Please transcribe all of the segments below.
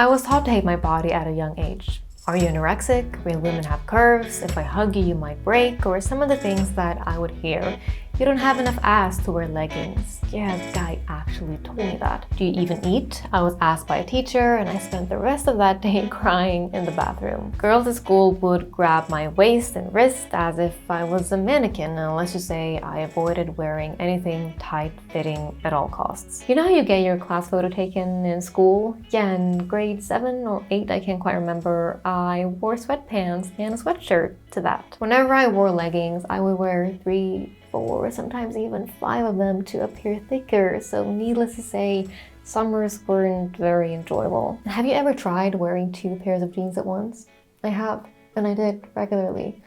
I was taught to hate my body at a young age. Are you anorexic? Real women have curves. If I hug you, you might break. Or some of the things that I would hear. You don't have enough ass to wear leggings. Yeah, a guy actually told me that. Do you even eat? I was asked by a teacher, and I spent the rest of that day crying in the bathroom. Girls at school would grab my waist and wrist as if I was a mannequin, and let's just say I avoided wearing anything tight-fitting at all costs. You know how you get your class photo taken in school? Yeah, in grade 7 or 8, I can't quite remember, I wore sweatpants and a sweatshirt to that. Whenever I wore leggings, I would wear 3, 4, sometimes even 5 of them to appear thicker, so needless to say, summers weren't very enjoyable. Have you ever tried wearing 2 pairs of jeans at once? I have, and I did regularly.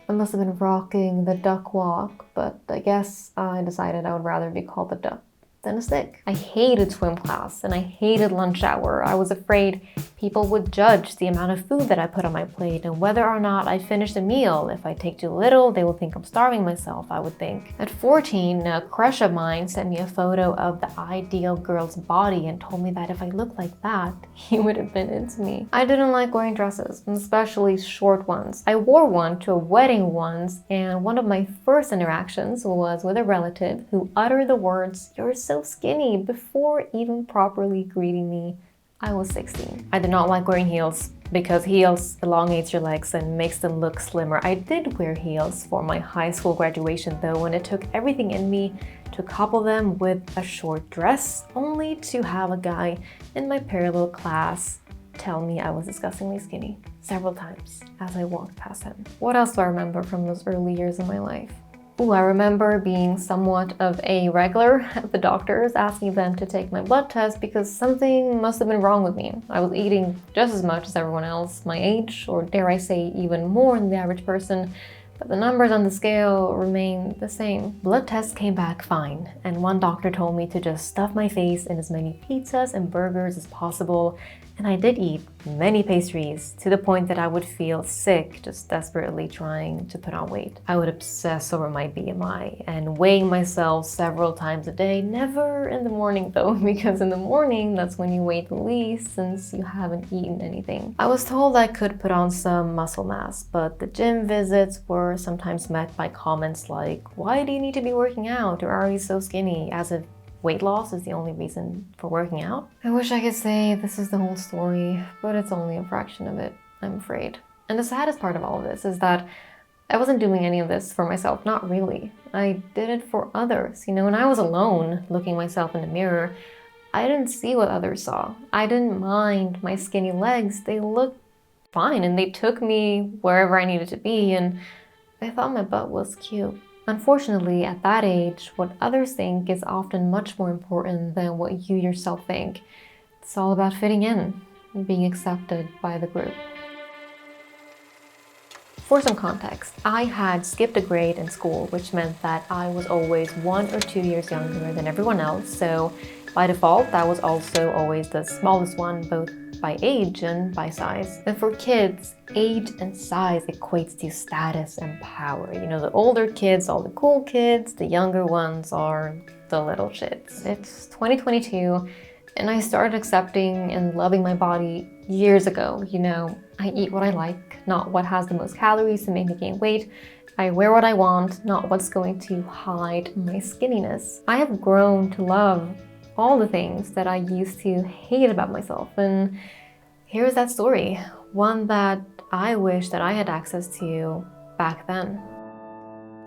I must have been rocking the duck walk, but I guess I decided I would rather be called a duck than a stick. I hated swim class and I hated lunch hour. I was afraid people would judge the amount of food that I put on my plate and whether or not I finished a meal. If I take too little, they will think I'm starving myself, I would think. At 14, a crush of mine sent me a photo of the ideal girl's body and told me that if I looked like that, he would have been into me. I didn't like wearing dresses, especially short ones. I wore one to a wedding once, and one of my first interactions was with a relative who uttered the words, "You're so skinny," before even properly greeting me. I was 16. I did not like wearing heels because heels elongates your legs and makes them look slimmer. I did wear heels for my high school graduation though, and it took everything in me to couple them with a short dress, only to have a guy in my parallel class tell me I was disgustingly skinny several times as I walked past him. What else do I remember from those early years of my life? I remember being somewhat of a regular at the doctor's, asking them to take my blood test because something must have been wrong with me. I was eating just as much as everyone else my age, or dare I say even more than the average person, but the numbers on the scale remained the same. Blood tests came back fine, and one doctor told me to just stuff my face in as many pizzas and burgers as possible, and I did eat many pastries to the point that I would feel sick just desperately trying to put on weight. I would obsess over my BMI and weighing myself several times a day, never in the morning though, because in the morning that's when you weigh the least since you haven't eaten anything. I was told I could put on some muscle mass, but the gym visits were sometimes met by comments like, "Why do you need to be working out? Or are you so skinny?" As if weight loss is the only reason for working out. I wish I could say this is the whole story, but it's only a fraction of it, I'm afraid. And the saddest part of all of this is that I wasn't doing any of this for myself, not really. I did it for others. When I was alone, looking myself in the mirror, I didn't see what others saw. I didn't mind my skinny legs. They looked fine and they took me wherever I needed to be, and I thought my butt was cute. Unfortunately, at that age, what others think is often much more important than what you yourself think. It's all about fitting in and being accepted by the group. For some context, I had skipped a grade in school, which meant that I was always 1 or 2 years younger than everyone else, so by default, I was also always the smallest one, both by age and by size. And for kids, age and size equates to status and power. The older kids are the cool kids, the younger ones are the little shits. It's 2022, and I started accepting and loving my body years ago. I eat what I like, not what has the most calories to make me gain weight. I wear what I want, not what's going to hide my skinniness. I have grown to love all the things that I used to hate about myself, and here's that story, one that I wish that I had access to back then.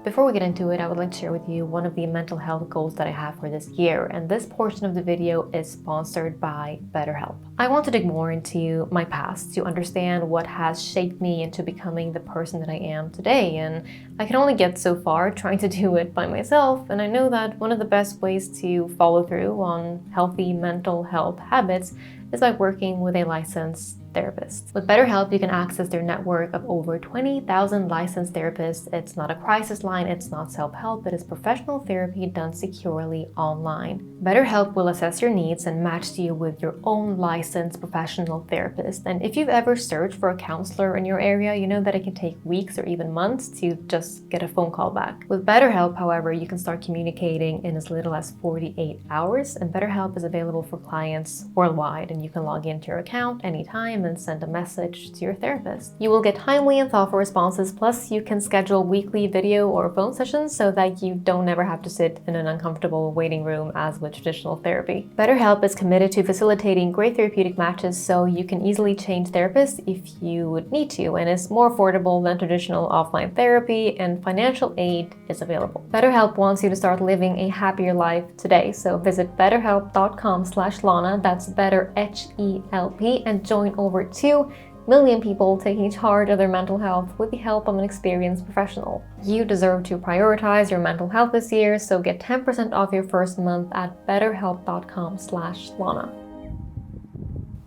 Before we get into it, I would like to share with you one of the mental health goals that I have for this year, and this portion of the video is sponsored by BetterHelp. I want to dig more into my past to understand what has shaped me into becoming the person that I am today, and I can only get so far trying to do it by myself, and I know that one of the best ways to follow through on healthy mental health habits is by working with a licensed therapist. With BetterHelp, you can access their network of over 20,000 licensed therapists. It's not a crisis line, it's not self-help, it is professional therapy done securely online. BetterHelp will assess your needs and match you with your own licensed professional therapist. And if you've ever searched for a counselor in your area, you know that it can take weeks or even months to just get a phone call back. With BetterHelp, however, you can start communicating in as little as 48 hours, and BetterHelp is available for clients worldwide, and and you can log into your account anytime and send a message to your therapist. You will get timely and thoughtful responses, plus you can schedule weekly video or phone sessions so that you don't ever have to sit in an uncomfortable waiting room as with traditional therapy. BetterHelp is committed to facilitating great therapeutic matches so you can easily change therapists if you would need to, and is more affordable than traditional offline therapy, and financial aid is available. BetterHelp wants you to start living a happier life today, so visit betterhelp.com/Lana, that's better HELP, and join over 2 million people taking charge of their mental health with the help of an experienced professional. You deserve to prioritize your mental health this year, so get 10% off your first month at betterhelp.com/Lana.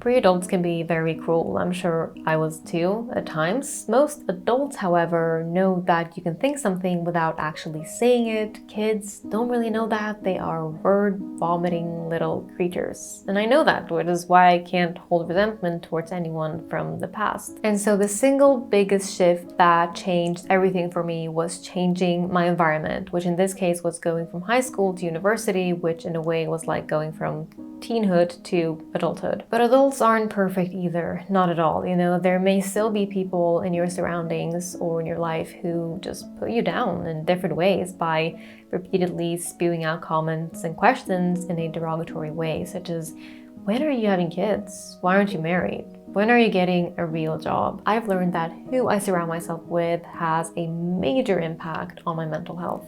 Pre-adults can be very cruel. I'm sure I was too at times. Most adults, however, know that you can think something without actually saying it. Kids don't really know that. They are word-vomiting little creatures. And I know that, which is why I can't hold resentment towards anyone from the past. And so the single biggest shift that changed everything for me was changing my environment, which in this case was going from high school to university, which in a way was like going from teenhood to adulthood. But adults aren't perfect either, not at all. You know, there may still be people in your surroundings or in your life who just put you down in different ways by repeatedly spewing out comments and questions in a derogatory way, such as, when are you having kids? Why aren't you married? When are you getting a real job? I've learned that who I surround myself with has a major impact on my mental health.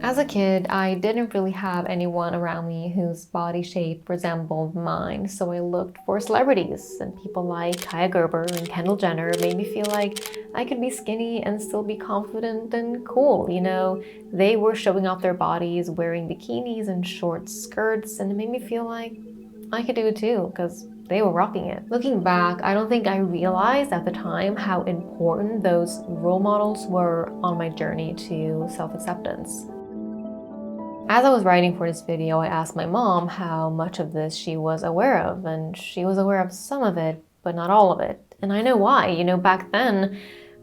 As a kid, I didn't really have anyone around me whose body shape resembled mine, so I looked for celebrities, and people like Kaia Gerber and Kendall Jenner made me feel like I could be skinny and still be confident and cool. You know, they were showing off their bodies, wearing bikinis and short skirts, and it made me feel like I could do it too, because they were rocking it. Looking back, I don't think I realized at the time how important those role models were on my journey to self-acceptance. As I was writing for this video, I asked my mom how much of this she was aware of, and she was aware of some of it, but not all of it. And I know why. You know, back then,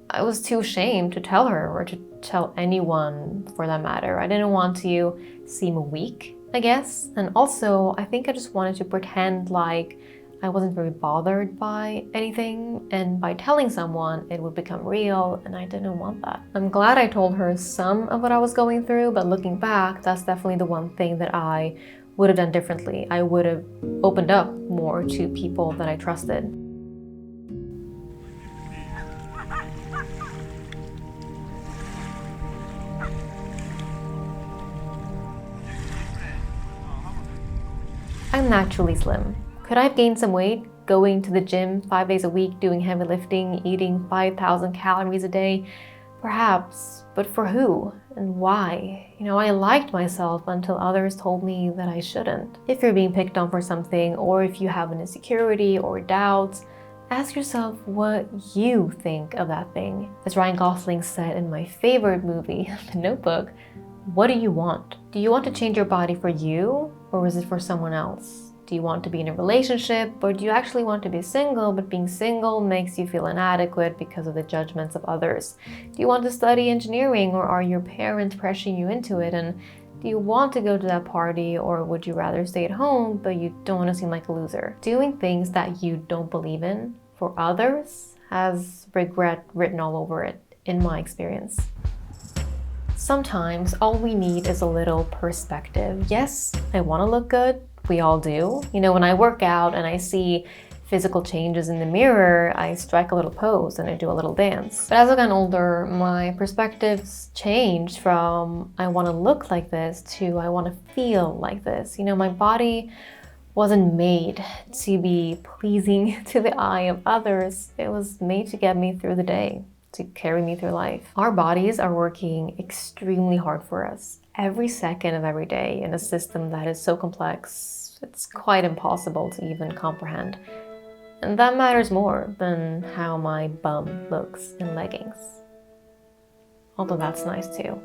I was too ashamed to tell her, or to tell anyone for that matter. I didn't want to seem weak, I guess. And also, I think I just wanted to pretend like I wasn't very bothered by anything, and by telling someone it would become real, and I didn't want that. I'm glad I told her some of what I was going through, but looking back, that's definitely the one thing that I would have done differently. I would have opened up more to people that I trusted. I'm naturally slim. Could I have gained some weight going to the gym 5 days a week, doing heavy lifting, eating 5,000 calories a day? Perhaps, but for who and why? You know, I liked myself until others told me that I shouldn't. If you're being picked on for something, or if you have an insecurity or doubts, ask yourself what you think of that thing. As Ryan Gosling said in my favorite movie, The Notebook, what do you want? Do you want to change your body for you, or is it for someone else? Do you want to be in a relationship, or do you actually want to be single, but being single makes you feel inadequate because of the judgments of others? Do you want to study engineering, or are your parents pressuring you into it? And do you want to go to that party, or would you rather stay at home, but you don't want to seem like a loser? Doing things that you don't believe in for others has regret written all over it, in my experience. Sometimes all we need is a little perspective. Yes, I want to look good. We all do. You know, when I work out and I see physical changes in the mirror, I strike a little pose and I do a little dance. But as I've gotten older, my perspectives changed from I want to look like this to I want to feel like this. You know, my body wasn't made to be pleasing to the eye of others. It was made to get me through the day, to carry me through life. Our bodies are working extremely hard for us every second of every day in a system that is so complex, it's quite impossible to even comprehend. And that matters more than how my bum looks in leggings. Although that's nice too.